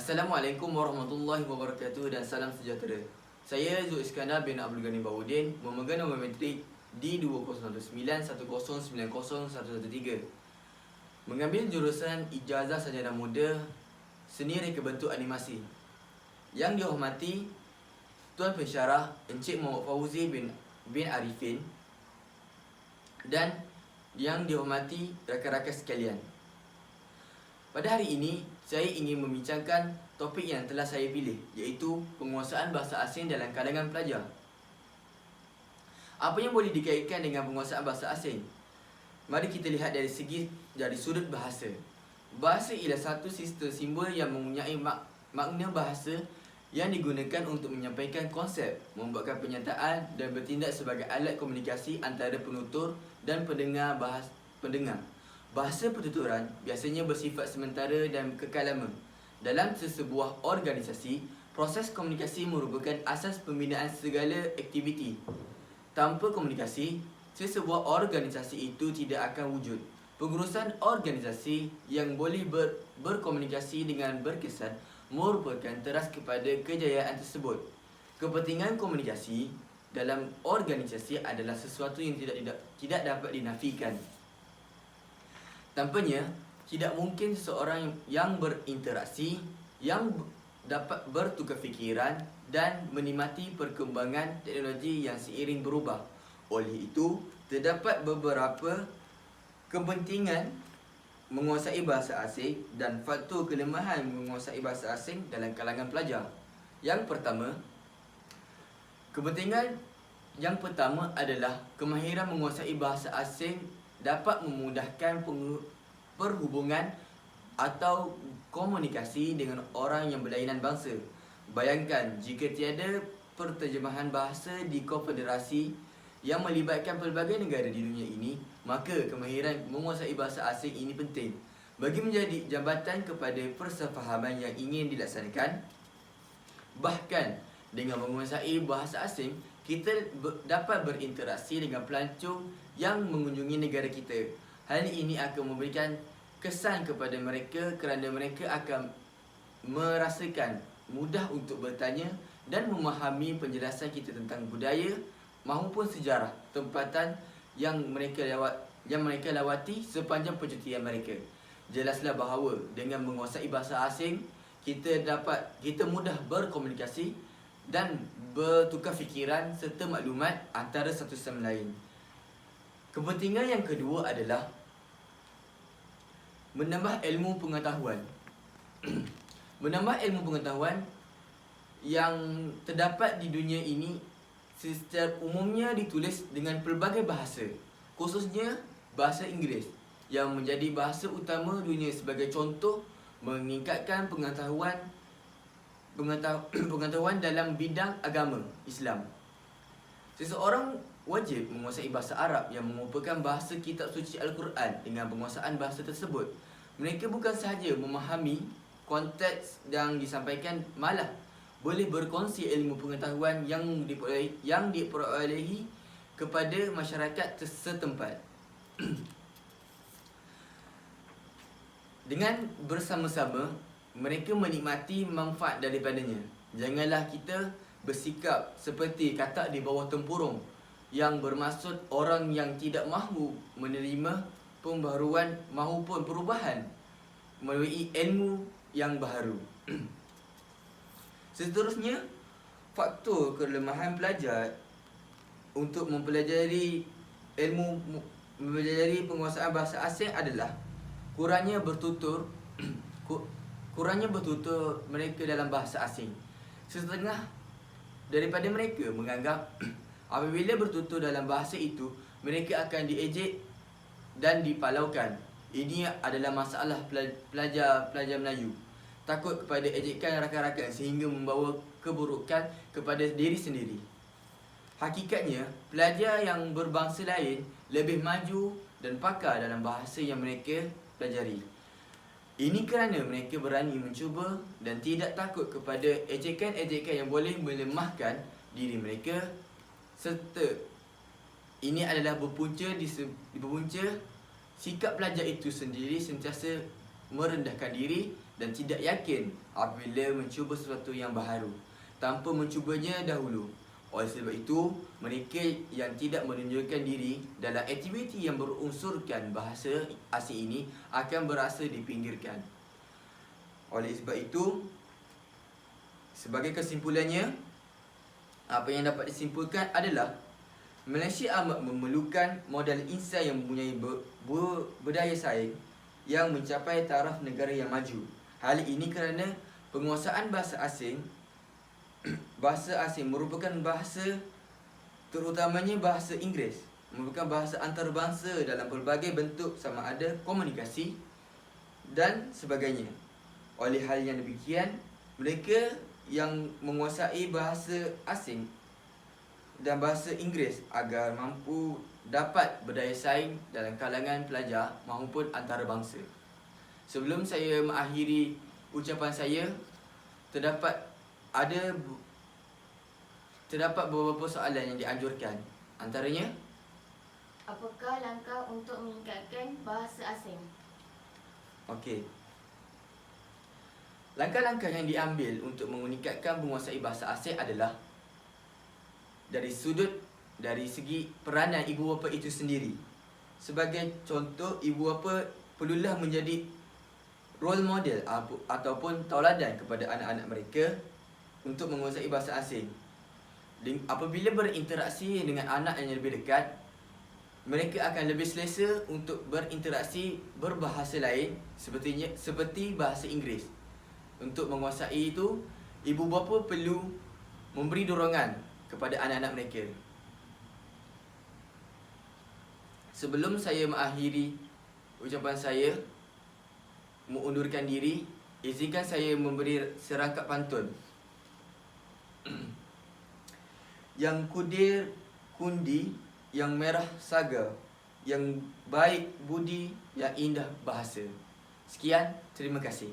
Assalamualaikum warahmatullahi wabarakatuh dan salam sejahtera. Saya Zul Iskandar bin Abdul Ghani Baudin, memegang nombor metrik D200910901113. Mengambil jurusan Ijazah Sarjana Muda Seni Reka Bentuk Animasi. Yang dihormati Tuan Pensyarah Encik Muhammad Fauzi bin Arifin dan yang dihormati rakan-rakan sekalian. Pada hari ini, saya ingin membincangkan topik yang telah saya pilih, iaitu penguasaan bahasa asing dalam kalangan pelajar. Apa yang boleh dikaitkan dengan penguasaan bahasa asing? Mari kita lihat dari sudut bahasa. Bahasa ialah satu sistem simbol yang mempunyai makna bahasa yang digunakan untuk menyampaikan konsep, membuatkan pernyataan dan bertindak sebagai alat komunikasi antara penutur dan pendengar. Bahasa pertuturan biasanya bersifat sementara dan kekal lama. Dalam sesebuah organisasi, proses komunikasi merupakan asas pembinaan segala aktiviti. Tanpa komunikasi, sesebuah organisasi itu tidak akan wujud. Pengurusan organisasi yang boleh berkomunikasi dengan berkesan merupakan teras kepada kejayaan tersebut. Kepentingan komunikasi dalam organisasi adalah sesuatu yang tidak dapat dinafikan. Tanpanya, tidak mungkin seseorang yang berinteraksi, yang dapat bertukar fikiran dan menikmati perkembangan teknologi yang seiring berubah. Oleh itu, terdapat beberapa kepentingan menguasai bahasa asing dan faktor kelemahan menguasai bahasa asing dalam kalangan pelajar. Yang pertama adalah kemahiran menguasai bahasa asing dapat memudahkan perhubungan atau komunikasi dengan orang yang berlainan bangsa. Bayangkan jika tiada perterjemahan bahasa di konfederasi yang melibatkan pelbagai negara di dunia ini, maka kemahiran menguasai bahasa asing ini penting bagi menjadi jambatan kepada persefahaman yang ingin dilaksanakan. Bahkan dengan menguasai bahasa asing, kita dapat berinteraksi dengan pelancong yang mengunjungi negara kita. Hal ini akan memberikan kesan kepada mereka kerana mereka akan merasakan mudah untuk bertanya dan memahami penjelasan kita tentang budaya maupun sejarah tempatan yang mereka lawati sepanjang percutian mereka. Jelaslah bahawa dengan menguasai bahasa asing, kita mudah berkomunikasi dan bertukar fikiran serta maklumat antara satu sama lain. Kepentingan yang kedua adalah menambah ilmu pengetahuan. Menambah ilmu pengetahuan yang terdapat di dunia ini secara umumnya ditulis dengan pelbagai bahasa, khususnya bahasa Inggeris yang menjadi bahasa utama dunia. Sebagai contoh, meningkatkan pengetahuan dalam bidang agama Islam. Seseorang wajib menguasai bahasa Arab yang merupakan bahasa kitab suci Al-Quran. Dengan penguasaan bahasa tersebut, mereka bukan sahaja memahami konteks yang disampaikan, malah boleh berkongsi ilmu pengetahuan yang diperolehi kepada masyarakat setempat. Dengan bersama-sama, mereka menikmati manfaat daripadanya. Janganlah kita bersikap seperti katak di bawah tempurung, yang bermaksud orang yang tidak mahu menerima pembaharuan maupun perubahan melalui ilmu yang baharu. Seterusnya, faktor kelemahan pelajar untuk mempelajari penguasaan bahasa asing adalah kurangnya bertutur mereka dalam bahasa asing. Setengah daripada mereka menganggap apabila bertutur dalam bahasa itu, mereka akan diejek dan dipalaukan. Ini adalah masalah pelajar Melayu. Takut kepada ejekan rakan-rakan sehingga membawa keburukan kepada diri sendiri. Hakikatnya, pelajar yang berbangsa lain lebih maju dan pakar dalam bahasa yang mereka pelajari. Ini kerana mereka berani mencuba dan tidak takut kepada ejekan-ejekan yang boleh melemahkan diri mereka, serta ini adalah berpunca sikap pelajar itu sendiri sentiasa merendahkan diri dan tidak yakin apabila mencuba sesuatu yang baharu tanpa mencubanya dahulu. Oleh sebab itu, mereka yang tidak menunjukkan diri dalam aktiviti yang berunsurkan bahasa asing ini akan berasa dipinggirkan. Oleh sebab itu, sebagai kesimpulannya, apa yang dapat disimpulkan adalah Malaysia amat memerlukan modal insan yang mempunyai berdaya saing yang mencapai taraf negara yang maju. Hal ini kerana penguasaan bahasa asing merupakan bahasa, terutamanya bahasa Inggeris, merupakan bahasa antarabangsa dalam pelbagai bentuk sama ada komunikasi dan sebagainya. Oleh hal yang demikian, mereka yang menguasai bahasa asing dan bahasa Inggeris agar mampu dapat berdaya saing dalam kalangan pelajar maupun antarabangsa. Sebelum saya mengakhiri ucapan saya, terdapat beberapa soalan yang dianjurkan. Antaranya, apakah langkah untuk meningkatkan bahasa asing? okey. Langkah-langkah yang diambil untuk meningkatkan menguasai bahasa asing adalah dari segi peranan ibu bapa itu sendiri. Sebagai contoh, ibu bapa perlulah menjadi role model ataupun tauladan kepada anak-anak mereka untuk menguasai bahasa asing. Apabila berinteraksi dengan anak yang lebih dekat, mereka akan lebih selesa untuk berinteraksi berbahasa lain seperti bahasa Inggeris. Untuk menguasai itu, ibu bapa perlu memberi dorongan kepada anak-anak mereka. Sebelum saya mengakhiri ucapan saya, mengundurkan diri, izinkan saya memberi serangkap pantun. Yang kudir kundi, yang merah saga, yang baik budi, yang indah bahasa. Sekian, terima kasih.